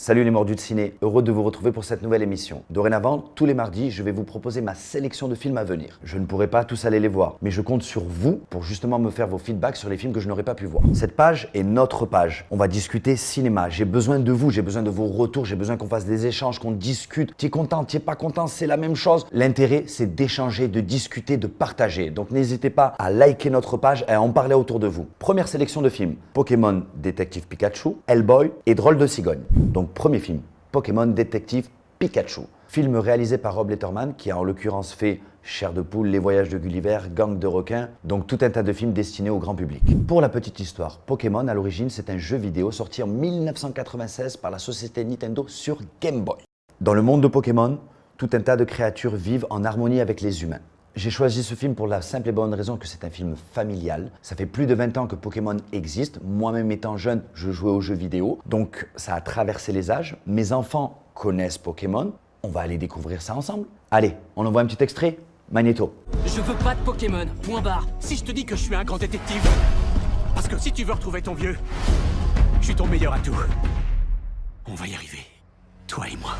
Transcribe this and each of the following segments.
Salut les mordus de ciné, heureux de vous retrouver pour cette nouvelle émission. Dorénavant, tous les mardis, je vais vous proposer ma sélection de films à venir. Je ne pourrai pas tous aller les voir, mais je compte sur vous pour justement me faire vos feedbacks sur les films que je n'aurais pas pu voir. Cette page est notre page. On va discuter cinéma. J'ai besoin de vous, j'ai besoin de vos retours, j'ai besoin qu'on fasse des échanges, qu'on discute. Tu es content, tu es pas content, c'est la même chose. L'intérêt, c'est d'échanger, de discuter, de partager. Donc n'hésitez pas à liker notre page et à en parler autour de vous. Première sélection de films, Pokémon Détective Pikachu, Hellboy et Drôle de cigogne. Donc premier film, Pokémon Détective Pikachu. Film réalisé par Rob Letterman qui a en l'occurrence fait Chair de poule, Les voyages de Gulliver, Gang de requins, donc tout un tas de films destinés au grand public. Pour la petite histoire, Pokémon à l'origine c'est un jeu vidéo sorti en 1996 par la société Nintendo sur Game Boy. Dans le monde de Pokémon, tout un tas de créatures vivent en harmonie avec les humains. J'ai choisi ce film pour la simple et bonne raison que c'est un film familial. Ça fait plus de 20 ans que Pokémon existe. Moi-même étant jeune, je jouais aux jeux vidéo. Donc ça a traversé les âges. Mes enfants connaissent Pokémon. On va aller découvrir ça ensemble. Allez, on envoie un petit extrait. Magneto. Je veux pas de Pokémon, point barre. Si je te dis que je suis un grand détective, parce que si tu veux retrouver ton vieux, je suis ton meilleur atout. On va y arriver, toi et moi.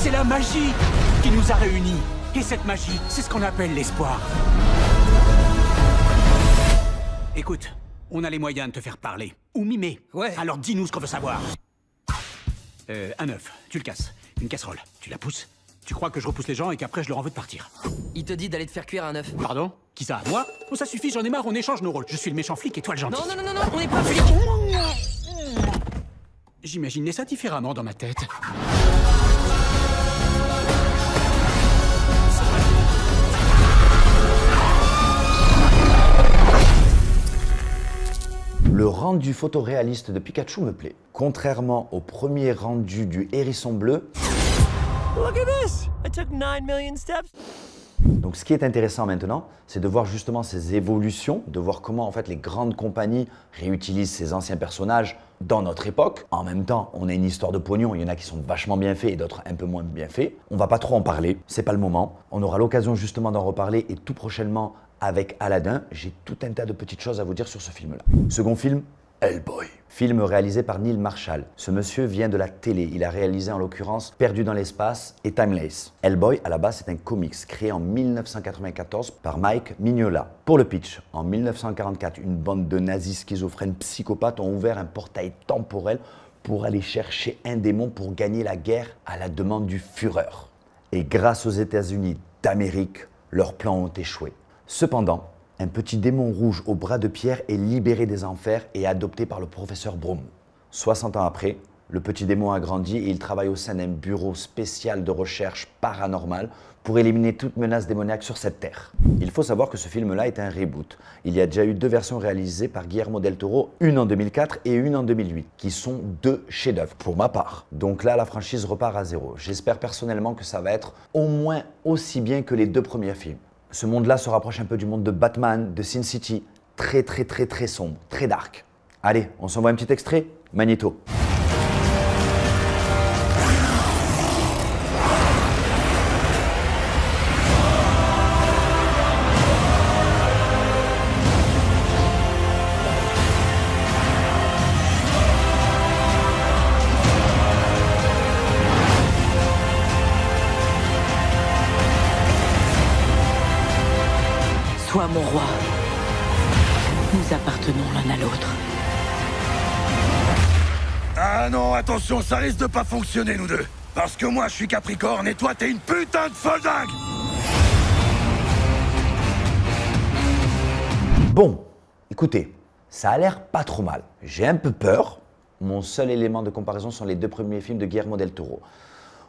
C'est la magie qui nous a réunis. Et cette magie, c'est ce qu'on appelle l'espoir. Écoute, on a les moyens de te faire parler. Ou mimer. Ouais. Alors dis-nous ce qu'on veut savoir. Un œuf, tu le casses. Une casserole, tu la pousses. Tu crois que je repousse les gens et qu'après je leur en veux de partir. Il te dit d'aller te faire cuire un œuf. Pardon? Qui ça? Moi? Oh, ça suffit, j'en ai marre, on échange nos rôles. Je suis le méchant flic et toi le gentil. Non, on n'est pas flics. J'imaginais ça différemment dans ma tête. Le rendu photoréaliste de Pikachu me plaît. Contrairement au premier rendu du hérisson bleu, Look at this! I took 9 million steps. donc ce qui est intéressant maintenant, c'est de voir justement ces évolutions, de voir comment en fait les grandes compagnies réutilisent ces anciens personnages dans notre époque. En même temps, on a une histoire de pognon, il y en a qui sont vachement bien faits et d'autres un peu moins bien faits. On va pas trop en parler, c'est pas le moment. On aura l'occasion justement d'en reparler et tout prochainement avec Aladdin, j'ai tout un tas de petites choses à vous dire sur ce film-là. Second film, Hellboy. Film réalisé par Neil Marshall. Ce monsieur vient de la télé. Il a réalisé en l'occurrence Perdu dans l'espace et Timeless. Hellboy, à la base, c'est un comics créé en 1994 par Mike Mignola. Pour le pitch, en 1944, une bande de nazis schizophrènes psychopathes ont ouvert un portail temporel pour aller chercher un démon pour gagner la guerre à la demande du Führer. Et grâce aux États-Unis d'Amérique, leurs plans ont échoué. Cependant, un petit démon rouge au bras de pierre est libéré des enfers et adopté par le professeur Broom. 60 ans après, le petit démon a grandi et il travaille au sein d'un bureau spécial de recherche paranormale pour éliminer toute menace démoniaque sur cette terre. Il faut savoir que ce film-là est un reboot. Il y a déjà eu deux versions réalisées par Guillermo del Toro, une en 2004 et une en 2008, qui sont deux chefs-d'œuvre pour ma part. Donc là, la franchise repart à zéro. J'espère personnellement que ça va être au moins aussi bien que les deux premiers films. Ce monde-là se rapproche un peu du monde de Batman, de Sin City, très sombre, très dark. Allez, on s'envoie un petit extrait, Magneto. Sois mon roi. Nous appartenons l'un à l'autre. Ah non, attention, ça risque de pas fonctionner, nous deux. Parce que moi, je suis Capricorne et toi, t'es une putain de folle dingue. Bon, écoutez, ça a l'air pas trop mal. J'ai un peu peur. Mon seul élément de comparaison sont les deux premiers films de Guillermo del Toro.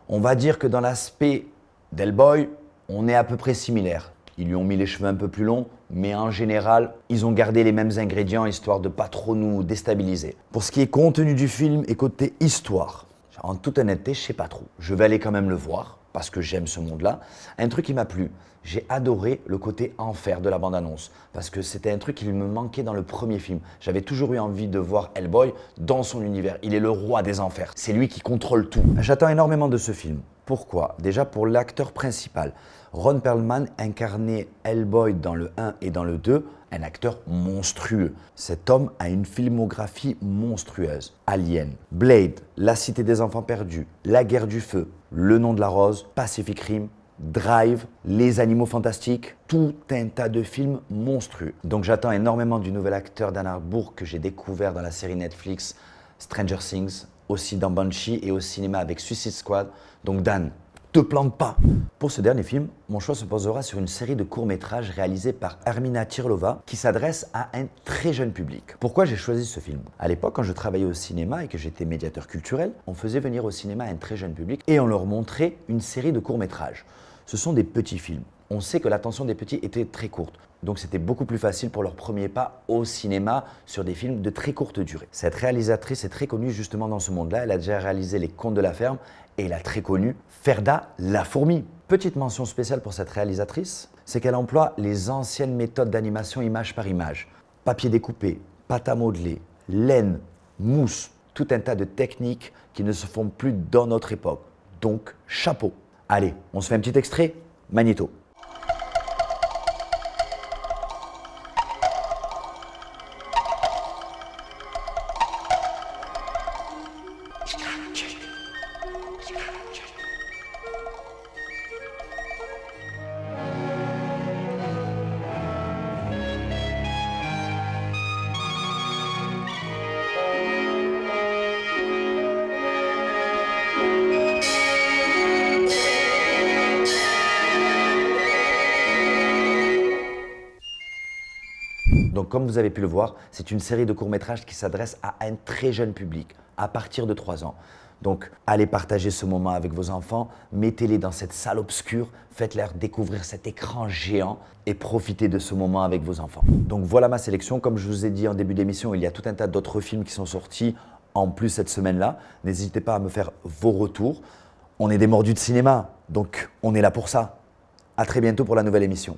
On va dire que dans l'aspect d'Hellboy, on est à peu près similaires. Ils lui ont mis les cheveux un peu plus longs, mais en général, ils ont gardé les mêmes ingrédients histoire de pas trop nous déstabiliser. Pour ce qui est contenu du film et côté histoire, en toute honnêteté, je sais pas trop. Je vais aller quand même le voir parce que j'aime ce monde-là. Un truc qui m'a plu, j'ai adoré le côté enfer de la bande-annonce parce que c'était un truc qui me manquait dans le premier film. J'avais toujours eu envie de voir Hellboy dans son univers. Il est le roi des enfers. C'est lui qui contrôle tout. J'attends énormément de ce film. Pourquoi? Déjà pour l'acteur principal. Ron Perlman incarnait Hellboy dans le 1 et dans le 2, un acteur monstrueux. Cet homme a une filmographie monstrueuse. Alien, Blade, La Cité des Enfants Perdus, La Guerre du Feu, Le Nom de la Rose, Pacific Rim, Drive, Les Animaux Fantastiques, tout un tas de films monstrueux. Donc j'attends énormément du nouvel acteur Dan Harbour que j'ai découvert dans la série Netflix Stranger Things, aussi dans Banshee et au cinéma avec Suicide Squad. Donc Dan, te plante pas. Pour ce dernier film, mon choix se posera sur une série de courts-métrages réalisés par Ermina Tirlova qui s'adresse à un très jeune public. Pourquoi j'ai choisi ce film? À l'époque, quand je travaillais au cinéma et que j'étais médiateur culturel, on faisait venir au cinéma un très jeune public et on leur montrait une série de courts-métrages. Ce sont des petits films. On sait que l'attention des petits était très courte. Donc c'était beaucoup plus facile pour leur premier pas au cinéma sur des films de très courte durée. Cette réalisatrice est très connue justement dans ce monde-là. Elle a déjà réalisé Les Contes de la Ferme et la très connue Ferda la fourmi. Petite mention spéciale pour cette réalisatrice, c'est qu'elle emploie les anciennes méthodes d'animation image par image. Papier découpé, pâte à modeler, laine, mousse, tout un tas de techniques qui ne se font plus dans notre époque. Donc chapeau. Allez, on se fait un petit extrait, Magnéto. Donc comme vous avez pu le voir, c'est une série de courts-métrages qui s'adresse à un très jeune public, à partir de 3 ans. Donc allez partager ce moment avec vos enfants, mettez-les dans cette salle obscure, faites-leur découvrir cet écran géant et profitez de ce moment avec vos enfants. Donc voilà ma sélection. Comme je vous ai dit en début d'émission, il y a tout un tas d'autres films qui sont sortis en plus cette semaine-là. N'hésitez pas à me faire vos retours. On est des mordus de cinéma, donc on est là pour ça. À très bientôt pour la nouvelle émission.